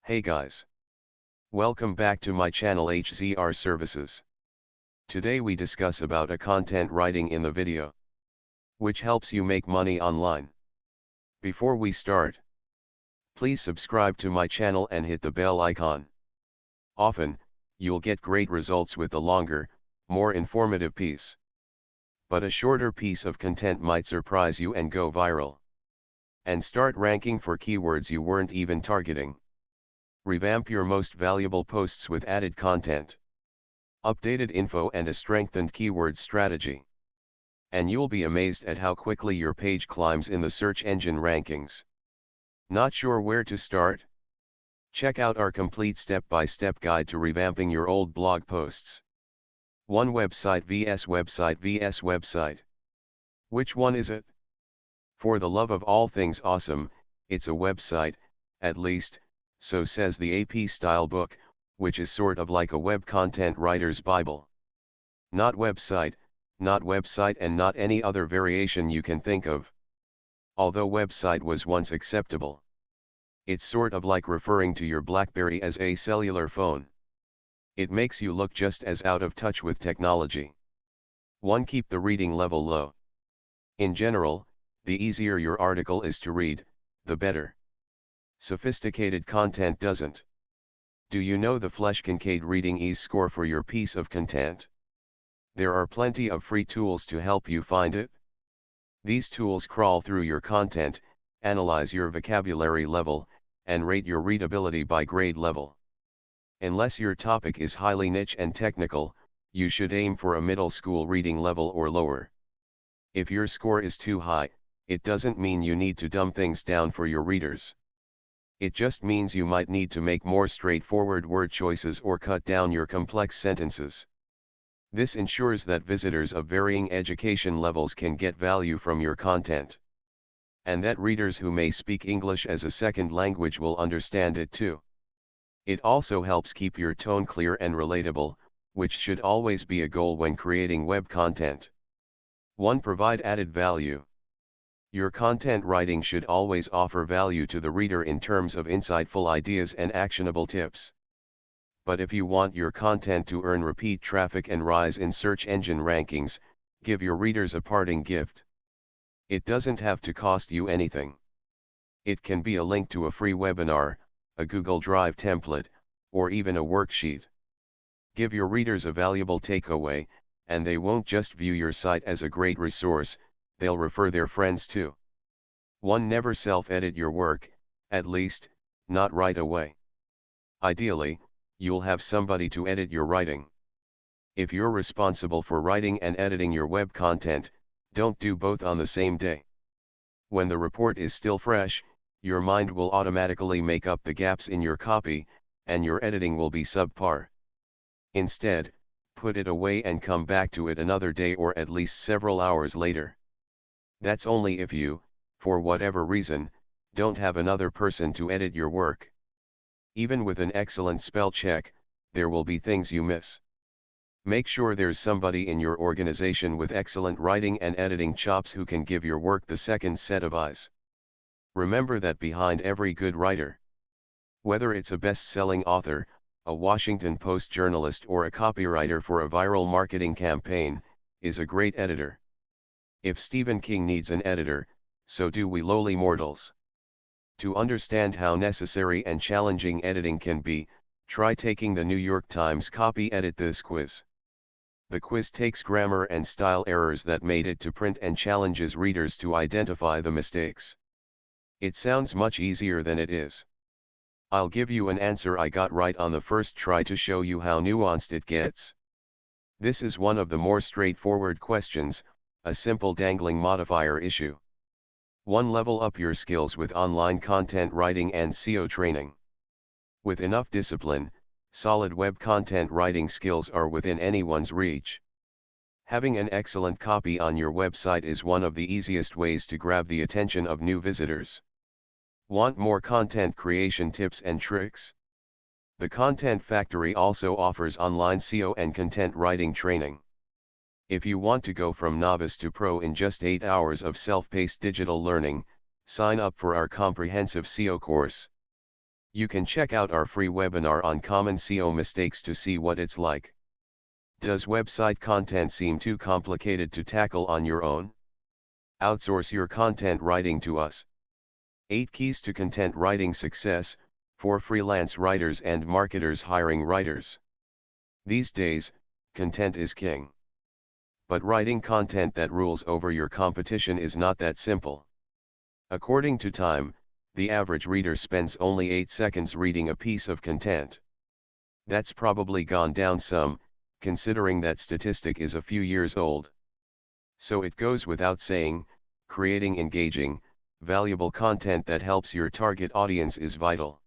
Hey guys. Welcome back to my channel HZR Services. Today we discuss about a content writing in the video, which helps you make money online. Before we start, please subscribe to my channel and hit the bell icon. Often, you'll get great results with the longer, more informative piece. But a shorter piece of content might surprise you and go viral. And start ranking for keywords you weren't even targeting. Revamp your most valuable posts with added content, updated info and a strengthened keyword strategy. And you'll be amazed at how quickly your page climbs in the search engine rankings. Not sure where to start? Check out our complete step-by-step guide to revamping your old blog posts. One website vs website vs website. Which one is it? For the love of all things awesome, it's a website, at least, so says the AP style book, which is sort of like a web content writer's Bible. Not website and not any other variation you can think of. Although website was once acceptable. It's sort of like referring to your BlackBerry as a cellular phone. It makes you look just as out of touch with technology. 1. Keep the reading level low. In general, the easier your article is to read, the better. Sophisticated content doesn't. Do you know the Flesch-Kincaid Reading Ease score for your piece of content? There are plenty of free tools to help you find it. These tools crawl through your content, analyze your vocabulary level, and rate your readability by grade level. Unless your topic is highly niche and technical, you should aim for a middle school reading level or lower. If your score is too high, it doesn't mean you need to dumb things down for your readers. It just means you might need to make more straightforward word choices or cut down your complex sentences. This ensures that visitors of varying education levels can get value from your content. And that readers who may speak English as a second language will understand it too. It also helps keep your tone clear and relatable, which should always be a goal when creating web content. 1. Provide added value. Your content writing should always offer value to the reader in terms of insightful ideas and actionable tips. But if you want your content to earn repeat traffic and rise in search engine rankings, give your readers a parting gift. It doesn't have to cost you anything. It can be a link to a free webinar, a Google Drive template, or even a worksheet. Give your readers a valuable takeaway, and they won't just view your site as a great resource, they'll refer their friends too. 1. Never self-edit your work, at least, not right away. Ideally, you'll have somebody to edit your writing. If you're responsible for writing and editing your web content, don't do both on the same day. When the report is still fresh, your mind will automatically make up the gaps in your copy, and your editing will be subpar. Instead, put it away and come back to it another day or at least several hours later. That's only if you, for whatever reason, don't have another person to edit your work. Even with an excellent spell check, there will be things you miss. Make sure there's somebody in your organization with excellent writing and editing chops who can give your work the second set of eyes. Remember that behind every good writer, whether it's a best-selling author, a Washington Post journalist or a copywriter for a viral marketing campaign, is a great editor. If Stephen King needs an editor, so do we lowly mortals. To understand how necessary and challenging editing can be, try taking the New York Times Copy Edit This quiz. The quiz takes grammar and style errors that made it to print and challenges readers to identify the mistakes. It sounds much easier than it is. I'll give you an answer I got right on the first try to show you how nuanced it gets. This is one of the more straightforward questions, a simple dangling modifier issue. 1. Level up your skills with online content writing and SEO training. With enough discipline, solid web content writing skills are within anyone's reach. Having an excellent copy on your website is one of the easiest ways to grab the attention of new visitors. Want more content creation tips and tricks? The Content Factory also offers online SEO and content writing training. If you want to go from novice to pro in just 8 hours of self-paced digital learning, sign up for our comprehensive SEO course. You can check out our free webinar on common SEO mistakes to see what it's like. Does website content seem too complicated to tackle on your own? Outsource your content writing to us. 8 Keys to Content Writing Success, for freelance writers and marketers hiring writers. These days, content is king. But writing content that rules over your competition is not that simple. According to Time, the average reader spends only 8 seconds reading a piece of content. That's probably gone down some, considering that statistic is a few years old. So it goes without saying, creating engaging, valuable content that helps your target audience is vital.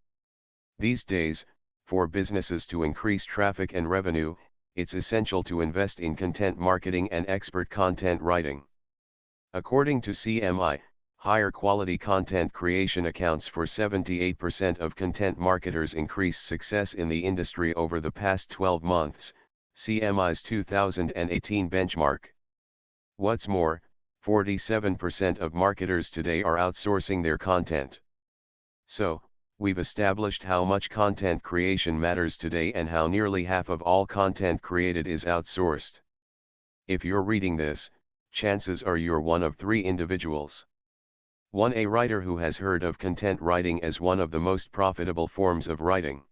These days, for businesses to increase traffic and revenue, it's essential to invest in content marketing and expert content writing. According to CMI, higher quality content creation accounts for 78% of content marketers' increased success in the industry over the past 12 months, CMI's 2018 benchmark. What's more, 47% of marketers today are outsourcing their content. So, we've established how much content creation matters today and how nearly half of all content created is outsourced. If you're reading this, chances are you're one of 3 individuals. 1. A writer who has heard of content writing as one of the most profitable forms of writing.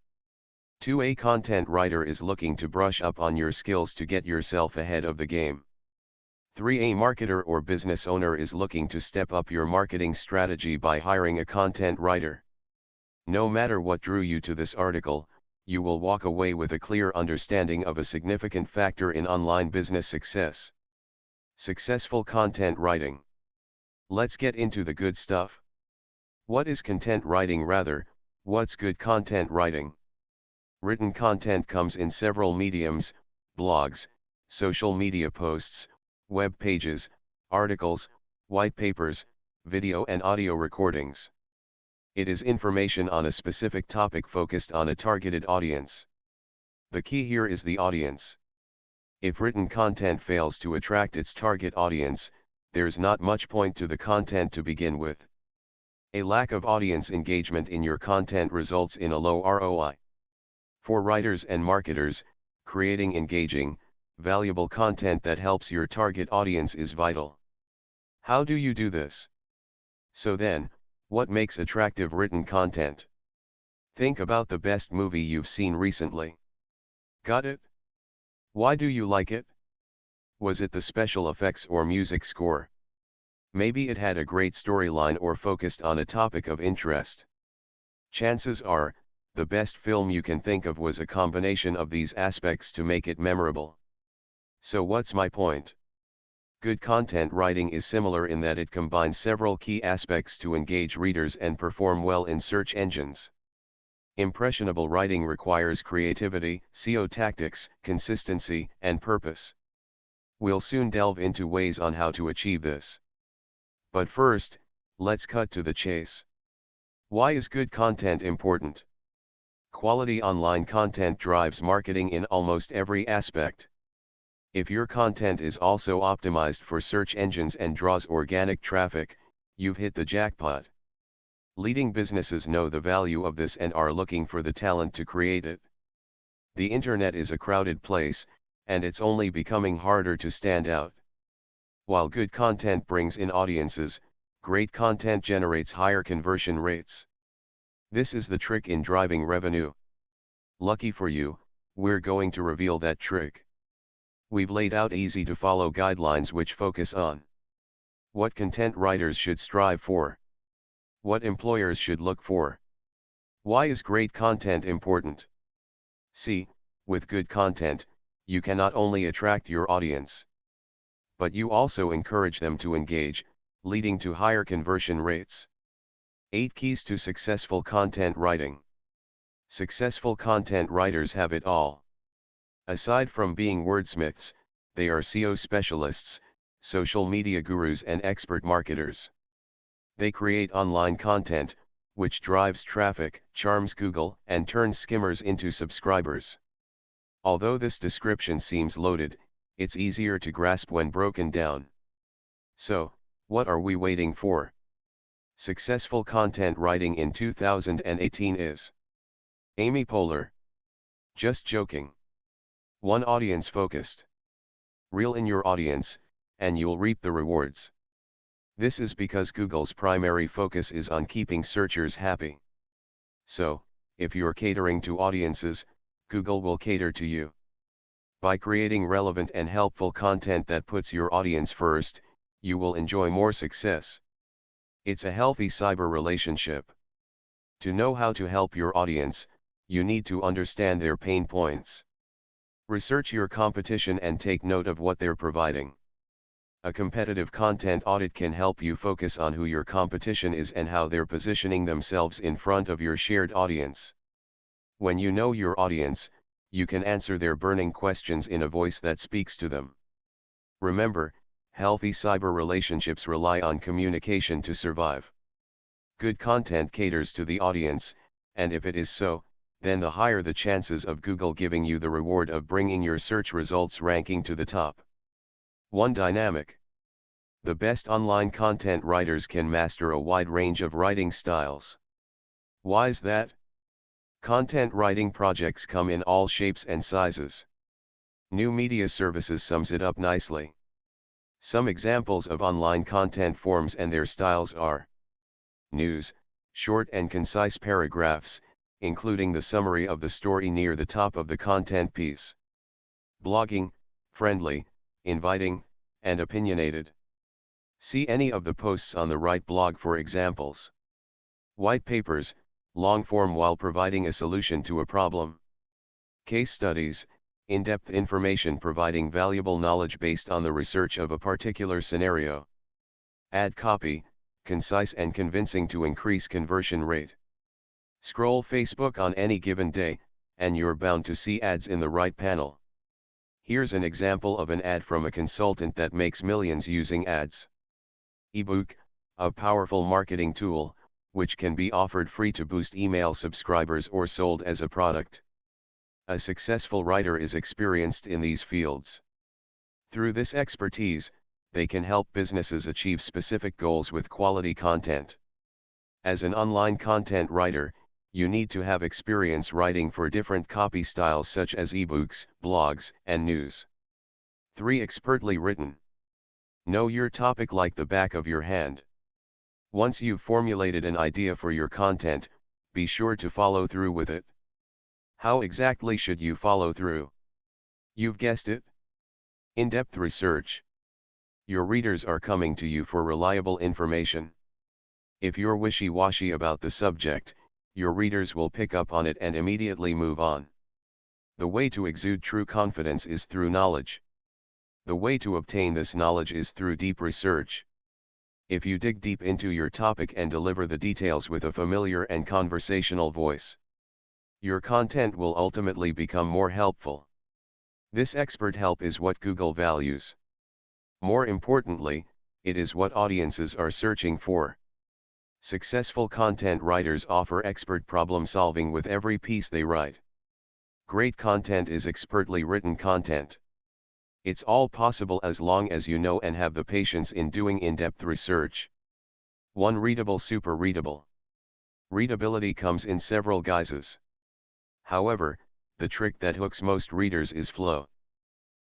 2. A content writer is looking to brush up on your skills to get yourself ahead of the game. 3. A marketer or business owner is looking to step up your marketing strategy by hiring a content writer. No matter what drew you to this article, you will walk away with a clear understanding of a significant factor in online business success. Successful content writing. Let's get into the good stuff. What is content writing? Rather, what's good content writing? Written content comes in several mediums: blogs, social media posts, web pages, articles, white papers, video and audio recordings. It is information on a specific topic focused on a targeted audience. The key here is the audience. If written content fails to attract its target audience, there's not much point to the content to begin with. A lack of audience engagement in your content results in a low ROI. For writers and marketers, creating engaging, valuable content that helps your target audience is vital. How do you do this? So then, what makes attractive written content? Think about the best movie you've seen recently. Got it? Why do you like it? Was it the special effects or music score? Maybe it had a great storyline or focused on a topic of interest. Chances are, the best film you can think of was a combination of these aspects to make it memorable. So what's my point? Good content writing is similar in that it combines several key aspects to engage readers and perform well in search engines. Impressionable writing requires creativity, SEO tactics, consistency, and purpose. We'll soon delve into ways on how to achieve this. But first, let's cut to the chase. Why is good content important? Quality online content drives marketing in almost every aspect. If your content is also optimized for search engines and draws organic traffic, you've hit the jackpot. Leading businesses know the value of this and are looking for the talent to create it. The internet is a crowded place, and it's only becoming harder to stand out. While good content brings in audiences, great content generates higher conversion rates. This is the trick in driving revenue. Lucky for you, we're going to reveal that trick. We've laid out easy-to-follow guidelines which focus on what content writers should strive for, what employers should look for. Why is great content important? See, with good content, you can not only attract your audience, but you also encourage them to engage, leading to higher conversion rates. 8 Keys to Successful Content Writing. Successful content writers have it all. Aside from being wordsmiths, they are SEO specialists, social media gurus and expert marketers. They create online content, which drives traffic, charms Google, and turns skimmers into subscribers. Although this description seems loaded, it's easier to grasp when broken down. So, what are we waiting for? Successful content writing in 2018 is Amy Poehler. Just joking. 1. Audience focused. Reel in your audience, and you'll reap the rewards. This is because Google's primary focus is on keeping searchers happy. So, if you're catering to audiences, Google will cater to you. By creating relevant and helpful content that puts your audience first, you will enjoy more success. It's a healthy cyber relationship. To know how to help your audience, you need to understand their pain points. Research your competition and take note of what they're providing. A competitive content audit can help you focus on who your competition is and how they're positioning themselves in front of your shared audience. When you know your audience, you can answer their burning questions in a voice that speaks to them. Remember, healthy cyber relationships rely on communication to survive. Good content caters to the audience, and if it is so, then the higher the chances of Google giving you the reward of bringing your search results ranking to the top. 1. Dynamic. The best online content writers can master a wide range of writing styles. Why's that? Content writing projects come in all shapes and sizes. New Media Services sums it up nicely. Some examples of online content forms and their styles are: news, short and concise paragraphs, including the summary of the story near the top of the content piece. Blogging, friendly, inviting, and opinionated. See any of the posts on the right blog for examples. White papers, long form while providing a solution to a problem. Case studies, in-depth information providing valuable knowledge based on the research of a particular scenario. Ad copy, concise and convincing to increase conversion rate. Scroll Facebook on any given day, and you're bound to see ads in the right panel. Here's an example of an ad from a consultant that makes millions using ads. Ebook, a powerful marketing tool, which can be offered free to boost email subscribers or sold as a product. A successful writer is experienced in these fields. Through this expertise, they can help businesses achieve specific goals with quality content. As an online content writer, you need to have experience writing for different copy styles such as ebooks, blogs, and news. 3. Expertly written. Know your topic like the back of your hand. Once you've formulated an idea for your content, be sure to follow through with it. How exactly should you follow through? You've guessed it. In-depth research. Your readers are coming to you for reliable information. If you're wishy-washy about the subject, your readers will pick up on it and immediately move on. The way to exude true confidence is through knowledge. The way to obtain this knowledge is through deep research. If you dig deep into your topic and deliver the details with a familiar and conversational voice, your content will ultimately become more helpful. This expert help is what Google values. More importantly, it is what audiences are searching for. Successful content writers offer expert problem solving with every piece they write. Great content is expertly written content. It's all possible as long as you know and have the patience in doing in-depth research. 1. Readable. Super readable. Readability comes in several guises. However, the trick that hooks most readers is flow.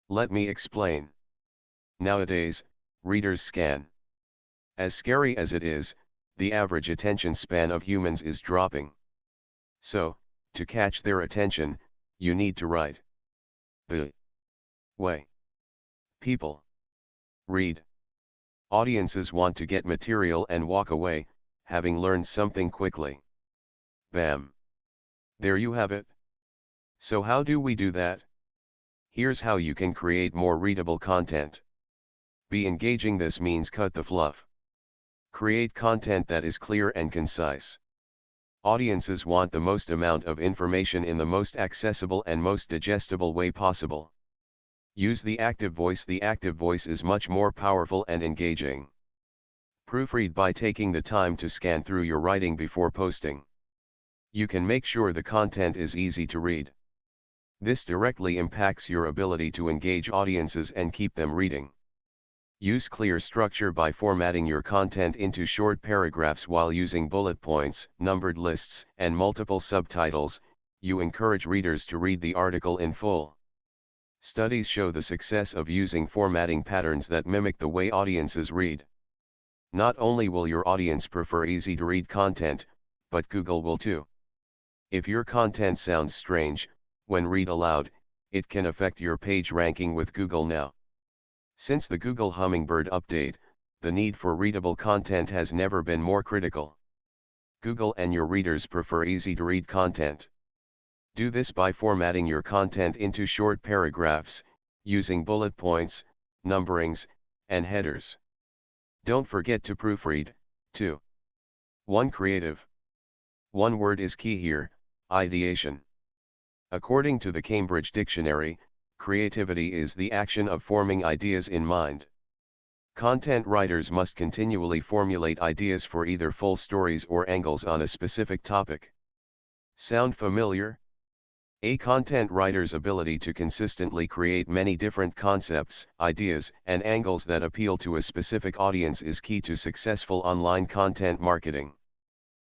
Let me explain. Nowadays, readers scan. As scary as it is, the average attention span of humans is dropping. So, to catch their attention, you need to write the way people read. Audiences want to get material and walk away, having learned something quickly. Bam! There you have it. So how do we do that? Here's how you can create more readable content. Be engaging. This means cut the fluff. Create content that is clear and concise. Audiences want the most amount of information in the most accessible and most digestible way possible. Use the active voice. The active voice is much more powerful and engaging. Proofread by taking the time to scan through your writing before posting. You can make sure the content is easy to read. This directly impacts your ability to engage audiences and keep them reading. Use clear structure by formatting your content into short paragraphs while using bullet points, numbered lists, and multiple subtitles. you encourage readers to read the article in full. Studies show the success of using formatting patterns that mimic the way audiences read. Not only will your audience prefer easy-to-read content, but Google will too. If your content sounds strange, when read aloud, it can affect your page ranking with Google now. Since the Google Hummingbird update, the need for readable content has never been more critical. Google and your readers prefer easy-to-read content. Do this by formatting your content into short paragraphs, using bullet points, numberings, and headers. Don't forget to proofread, too. 1. Creative. One word is key here: ideation. According to the Cambridge Dictionary, creativity is the action of forming ideas in mind. Content writers must continually formulate ideas for either full stories or angles on a specific topic. Sound familiar? A content writer's ability to consistently create many different concepts, ideas, and angles that appeal to a specific audience is key to successful online content marketing.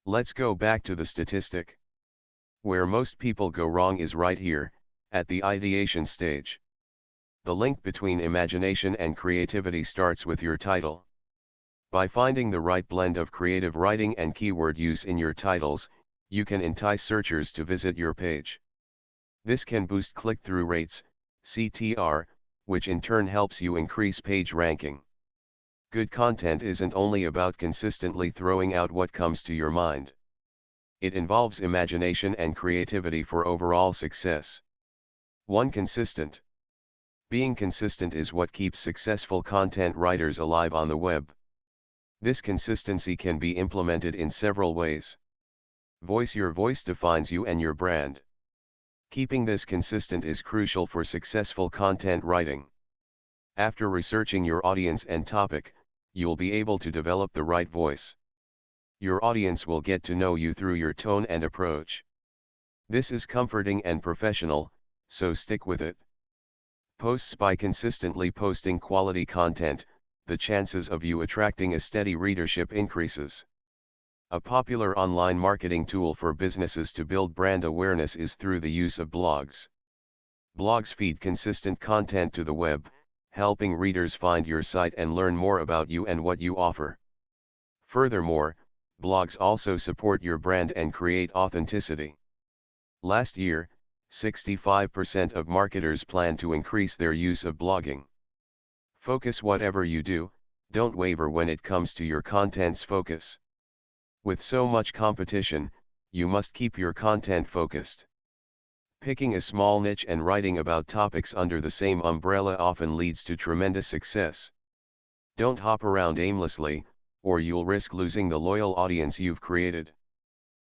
Let's go back to the statistic. Where most people go wrong is right here, at the ideation stage. The link between imagination and creativity starts with your title. By finding the right blend of creative writing and keyword use in your titles, you can entice searchers to visit your page. This can boost click-through rates, CTR, which in turn helps you increase page ranking. Good content isn't only about consistently throwing out what comes to your mind. It involves imagination and creativity for overall success. 1. Consistent. Being consistent is what keeps successful content writers alive on the web. This consistency can be implemented in several ways. Voice. Your voice defines you and your brand. Keeping this consistent is crucial for successful content writing. After researching your audience and topic, you'll be able to develop the right voice. Your audience will get to know you through your tone and approach. This is comforting and professional, so stick with it. Posts. By consistently posting quality content, the chances of you attracting a steady readership increases. A popular online marketing tool for businesses to build brand awareness is through the use of blogs. Blogs feed consistent content to the web, helping readers find your site and learn more about you and what you offer. Furthermore, blogs also support your brand and create authenticity. Last year, 65% of marketers plan to increase their use of blogging. Focus. Whatever you do, don't waver when it comes to your content's focus. With so much competition, you must keep your content focused. Picking a small niche and writing about topics under the same umbrella often leads to tremendous success. Don't hop around aimlessly, or you'll risk losing the loyal audience you've created.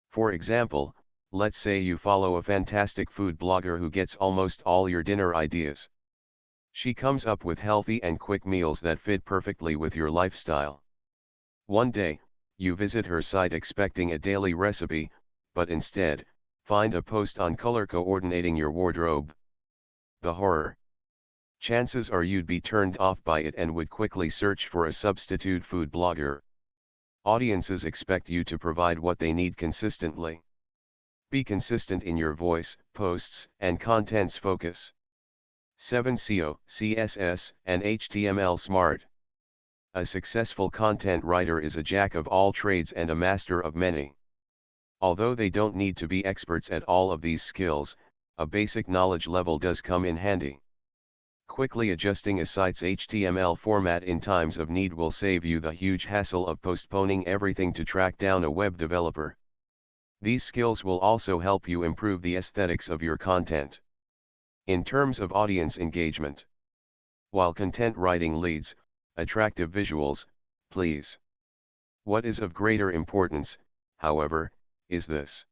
For example, let's say you follow a fantastic food blogger who gets almost all your dinner ideas. She comes up with healthy and quick meals that fit perfectly with your lifestyle. One day, you visit her site expecting a daily recipe, but instead, find a post on color coordinating your wardrobe. The horror. Chances are you'd be turned off by it and would quickly search for a substitute food blogger. Audiences expect you to provide what they need consistently. Be consistent in your voice, posts, and content's focus. 7. SEO, CSS, and HTML smart. A successful content writer is a jack of all trades and a master of many. Although they don't need to be experts at all of these skills, a basic knowledge level does come in handy. Quickly adjusting a site's HTML format in times of need will save you the huge hassle of postponing everything to track down a web developer. These skills will also help you improve the aesthetics of your content. In terms of audience engagement, while content writing leads, attractive visuals, please. What is of greater importance, however, is this: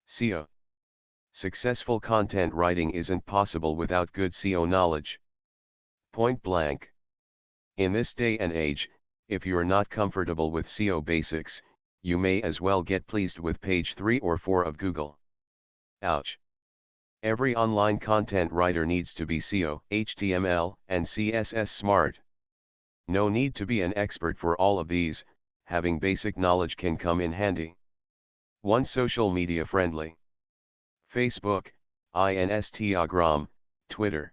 SEO. Successful content writing isn't possible without good SEO knowledge. Point blank. In this day and age, if you're not comfortable with SEO basics, you may as well get pleased with page 3 or 4 of Google. Ouch. Every online content writer needs to be SEO, HTML, and CSS smart. No need to be an expert for all of these, having basic knowledge can come in handy. 1. Social media friendly. Facebook, Instagram, Twitter.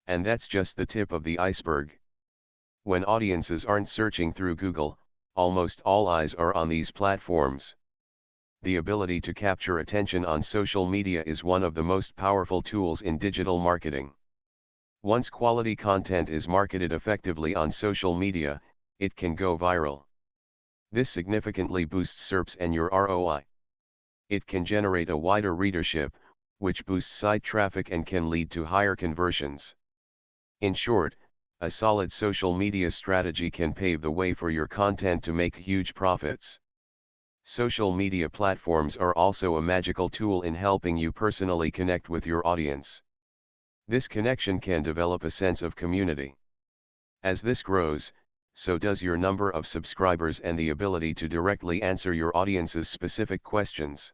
And that's just the tip of the iceberg. When audiences aren't searching through Google, almost all eyes are on these platforms. The ability to capture attention on social media is one of the most powerful tools in digital marketing. Once quality content is marketed effectively on social media, it can go viral. This significantly boosts SERPs and your ROI. It can generate a wider readership, which boosts site traffic and can lead to higher conversions. In short, a solid social media strategy can pave the way for your content to make huge profits. Social media platforms are also a magical tool in helping you personally connect with your audience. This connection can develop a sense of community. As this grows, so does your number of subscribers and the ability to directly answer your audience's specific questions.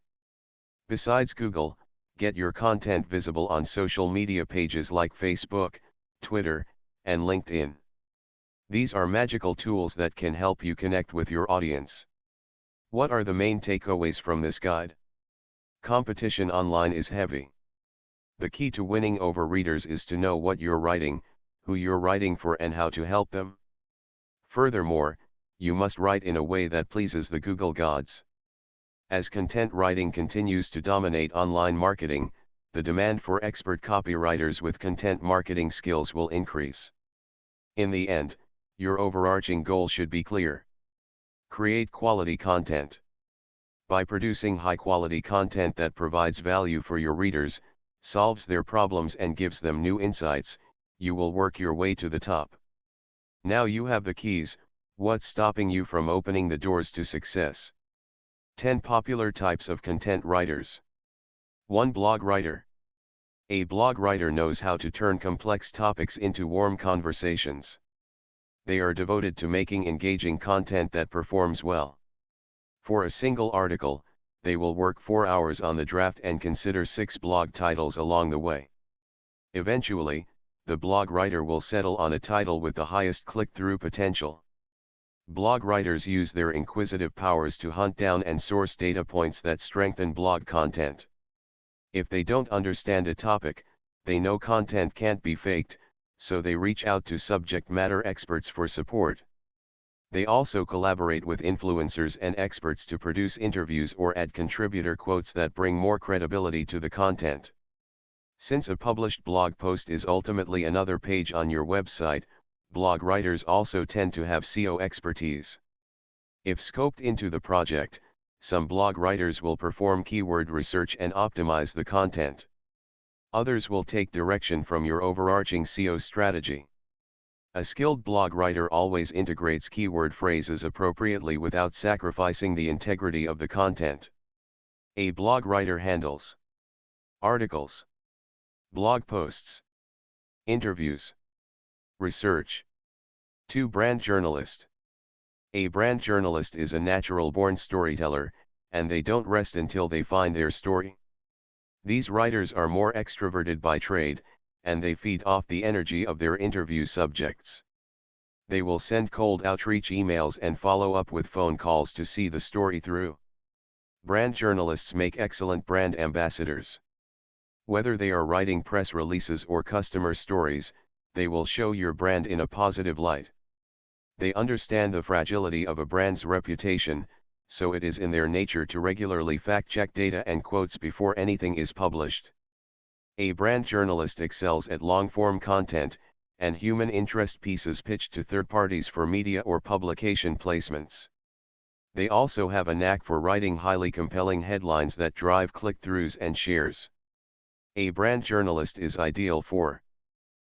Besides Google, get your content visible on social media pages like Facebook, Twitter, and LinkedIn. These are magical tools that can help you connect with your audience. What are the main takeaways from this guide? Competition online is heavy. The key to winning over readers is to know what you're writing, who you're writing for, and how to help them. Furthermore, you must write in a way that pleases the Google gods. As content writing continues to dominate online marketing, the demand for expert copywriters with content marketing skills will increase. In the end, your overarching goal should be clear. Create quality content. By producing high-quality content that provides value for your readers, solves their problems and gives them new insights, you will work your way to the top. Now you have the keys. What's stopping you from opening the doors to success? 10 popular types of content writers. 1. Blog writer. A blog writer knows how to turn complex topics into warm conversations. They are devoted to making engaging content that performs well. For a single article, they will work 4 hours on the draft and consider 6 blog titles along the way. Eventually, the blog writer will settle on a title with the highest click-through potential. Blog writers use their inquisitive powers to hunt down and source data points that strengthen blog content. If they don't understand a topic, they know content can't be faked, so they reach out to subject matter experts for support. They also collaborate with influencers and experts to produce interviews or add contributor quotes that bring more credibility to the content. Since a published blog post is ultimately another page on your website, blog writers also tend to have SEO expertise. If scoped into the project, some blog writers will perform keyword research and optimize the content. Others will take direction from your overarching SEO strategy. A skilled blog writer always integrates keyword phrases appropriately without sacrificing the integrity of the content. A blog writer handles articles, blog posts, interviews, research. 2. Brand journalist. A brand journalist is a natural-born storyteller, and they don't rest until they find their story. These writers are more extroverted by trade, and they feed off the energy of their interview subjects. They will send cold outreach emails and follow up with phone calls to see the story through. Brand journalists make excellent brand ambassadors. Whether they are writing press releases or customer stories, they will show your brand in a positive light. They understand the fragility of a brand's reputation, so it is in their nature to regularly fact-check data and quotes before anything is published. A brand journalist excels at long-form content, and human interest pieces pitched to third parties for media or publication placements. They also have a knack for writing highly compelling headlines that drive click-throughs and shares. A brand journalist is ideal for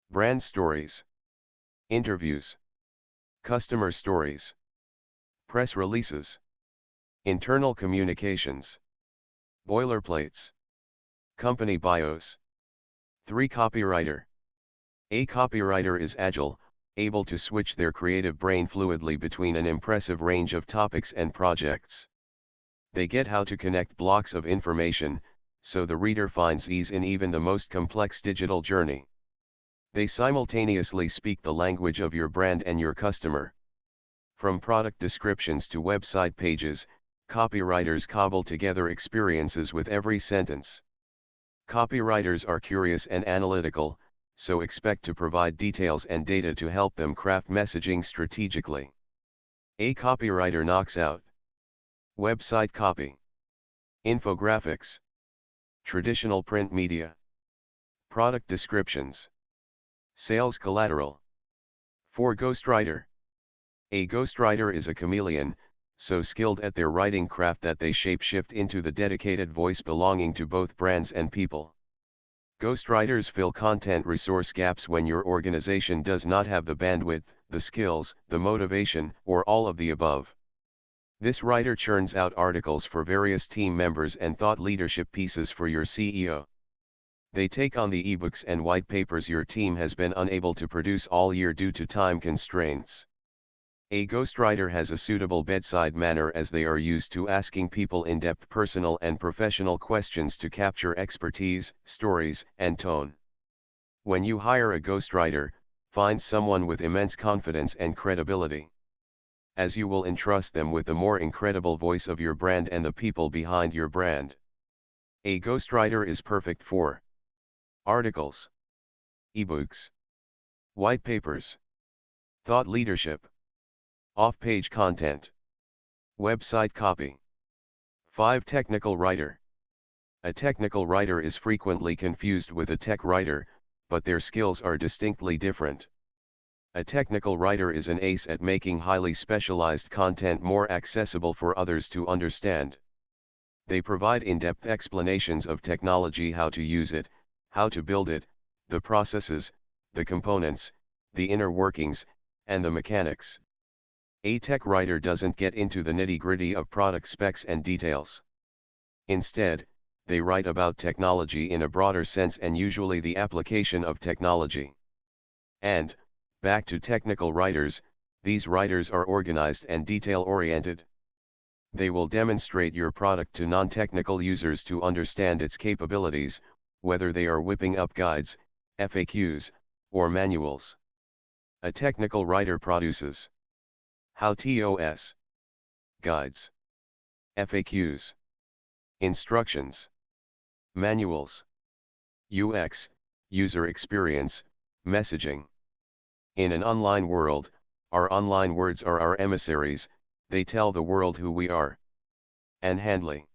brand stories, interviews, customer stories, press releases, internal communications, boilerplates, company bios. 3. Copywriter. A copywriter is agile, able to switch their creative brain fluidly between an impressive range of topics and projects. They get how to connect blocks of information, so the reader finds ease in even the most complex digital journey. They simultaneously speak the language of your brand and your customer. From product descriptions to website pages, copywriters cobble together experiences with every sentence. Copywriters are curious and analytical, so expect to provide details and data to help them craft messaging strategically. A copywriter knocks out website copy, infographics, traditional print media, product descriptions, sales collateral. For ghostwriter. A ghostwriter is a chameleon, so skilled at their writing craft that they shapeshift into the dedicated voice belonging to both brands and people. Ghostwriters fill content resource gaps when your organization does not have the bandwidth, the skills, the motivation, or all of the above. This writer churns out articles for various team members and thought leadership pieces for your CEO. They take on the ebooks and white papers your team has been unable to produce all year due to time constraints. A ghostwriter has a suitable bedside manner as they are used to asking people in-depth personal and professional questions to capture expertise, stories, and tone. When you hire a ghostwriter, find someone with immense confidence and credibility, as you will entrust them with the more incredible voice of your brand and the people behind your brand. A ghostwriter is perfect for articles, ebooks, white papers, thought leadership, off-page content, website copy. 5. Technical writer. A technical writer is frequently confused with a tech writer, but their skills are distinctly different. A technical writer is an ace at making highly specialized content more accessible for others to understand. They provide in-depth explanations of technology, how to use it, how to build it, the processes, the components, the inner workings, and the mechanics. A tech writer doesn't get into the nitty-gritty of product specs and details. Instead, they write about technology in a broader sense and usually the application of technology. And, back to technical writers, these writers are organized and detail-oriented. They will demonstrate your product to non-technical users to understand its capabilities, whether they are whipping up guides, FAQs, or manuals. A technical writer produces how-tos, guides, FAQs, instructions, manuals, UX, user experience, messaging. In an online world, our online words are our emissaries, they tell the world who we are. And Handley.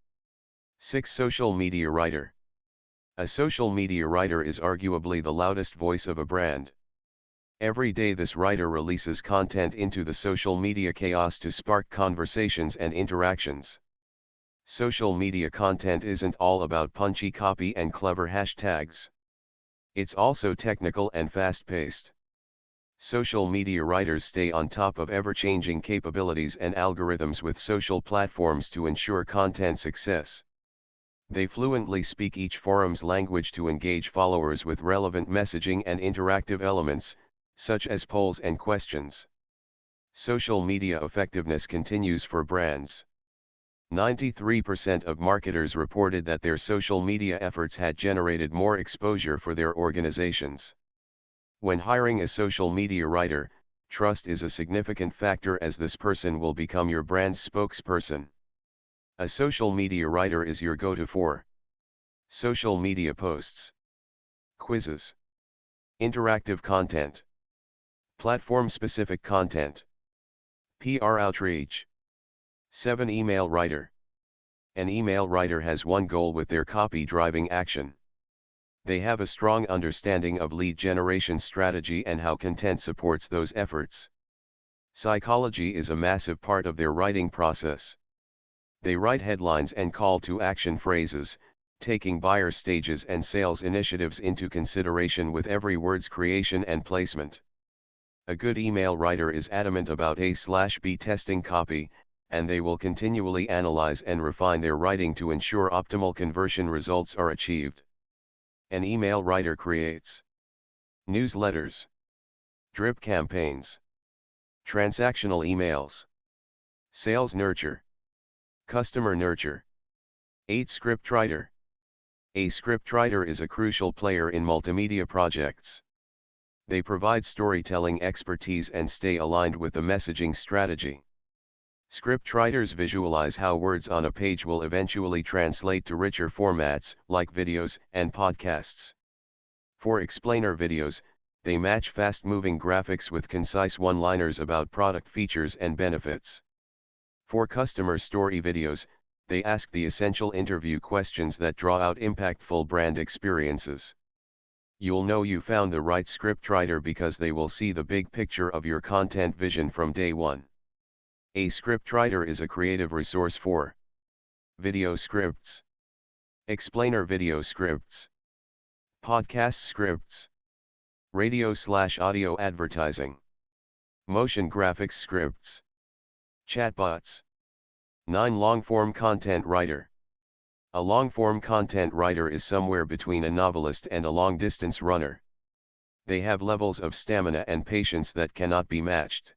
6. Social media writer. A social media writer is arguably the loudest voice of a brand. Every day this writer releases content into the social media chaos to spark conversations and interactions. Social media content isn't all about punchy copy and clever hashtags. It's also technical and fast-paced. Social media writers stay on top of ever-changing capabilities and algorithms with social platforms to ensure content success. They fluently speak each forum's language to engage followers with relevant messaging and interactive elements, such as polls and questions. Social media effectiveness continues for brands. 93% of marketers reported that their social media efforts had generated more exposure for their organizations. When hiring a social media writer, trust is a significant factor as this person will become your brand's spokesperson. A social media writer is your go-to for social media posts, quizzes, interactive content, platform-specific content, PR outreach. 7. Email writer. An email writer has one goal with their copy-driving action. They have a strong understanding of lead generation strategy and how content supports those efforts. Psychology is a massive part of their writing process. They write headlines and call-to-action phrases, taking buyer stages and sales initiatives into consideration with every word's creation and placement. A good email writer is adamant about A/B testing copy, and they will continually analyze and refine their writing to ensure optimal conversion results are achieved. An email writer creates newsletters, drip campaigns, transactional emails, sales nurture, customer nurture. 8. Scriptwriter. A scriptwriter is a crucial player in multimedia projects. They provide storytelling expertise and stay aligned with the messaging strategy. Scriptwriters visualize how words on a page will eventually translate to richer formats, like videos and podcasts. For explainer videos, they match fast-moving graphics with concise one-liners about product features and benefits. For customer story videos, they ask the essential interview questions that draw out impactful brand experiences. You'll know you found the right scriptwriter because they will see the big picture of your content vision from day one. A scriptwriter is a creative resource for video scripts, explainer video scripts, podcast scripts, radio/audio advertising, motion graphics scripts, chatbots. 9. Long-form content writer. A long-form content writer is somewhere between a novelist and a long-distance runner. They have levels of stamina and patience that cannot be matched.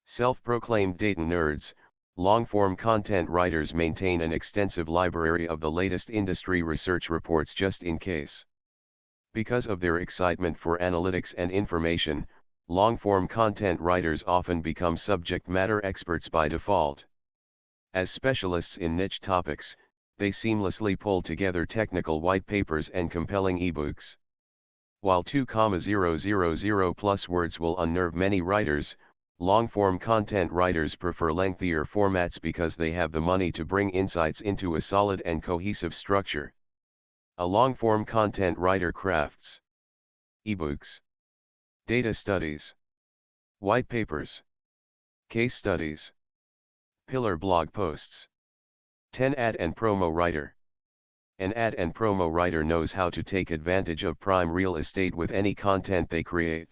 Self-proclaimed data nerds, long-form content writers maintain an extensive library of the latest industry research reports just in case. Because of their excitement for analytics and information, long-form content writers often become subject matter experts by default. As specialists in niche topics, they seamlessly pull together technical white papers and compelling ebooks. While 2,000 plus words will unnerve many writers, long-form content writers prefer lengthier formats because they have the money to bring insights into a solid and cohesive structure. A long-form content writer crafts ebooks, data studies, white papers, case studies, pillar blog posts. 10. Ad and promo writer. An ad and promo writer knows how to take advantage of prime real estate with any content they create.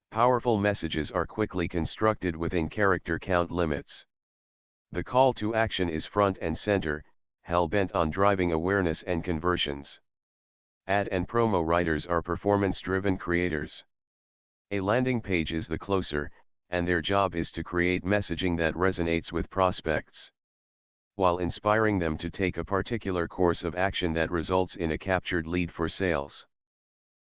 Powerful messages are quickly constructed within character count limits. The call to action is front and center, hell-bent on driving awareness and conversions. Ad and promo writers are performance-driven creators. A landing page is the closer, and their job is to create messaging that resonates with prospects, while inspiring them to take a particular course of action that results in a captured lead for sales.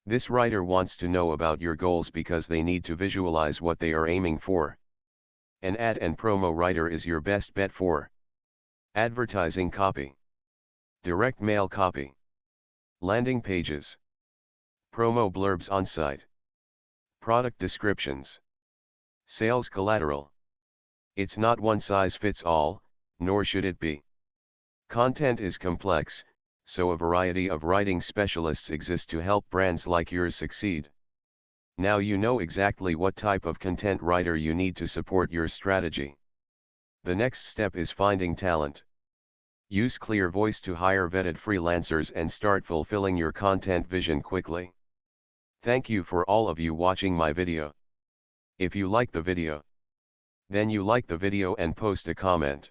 This writer wants to know about your goals because they need to visualize what they are aiming for. An ad and promo writer is your best bet for advertising copy, direct mail copy, landing pages, promo blurbs on site, product descriptions, sales collateral. It's not one size fits all, nor should it be. Content is complex, so a variety of writing specialists exist to help brands like yours succeed. Now you know exactly what type of content writer you need to support your strategy. The next step is finding talent. Use Clear Voice to hire vetted freelancers and start fulfilling your content vision quickly. Thank you for all of you watching my video. If you like the video, then you like the video and post a comment.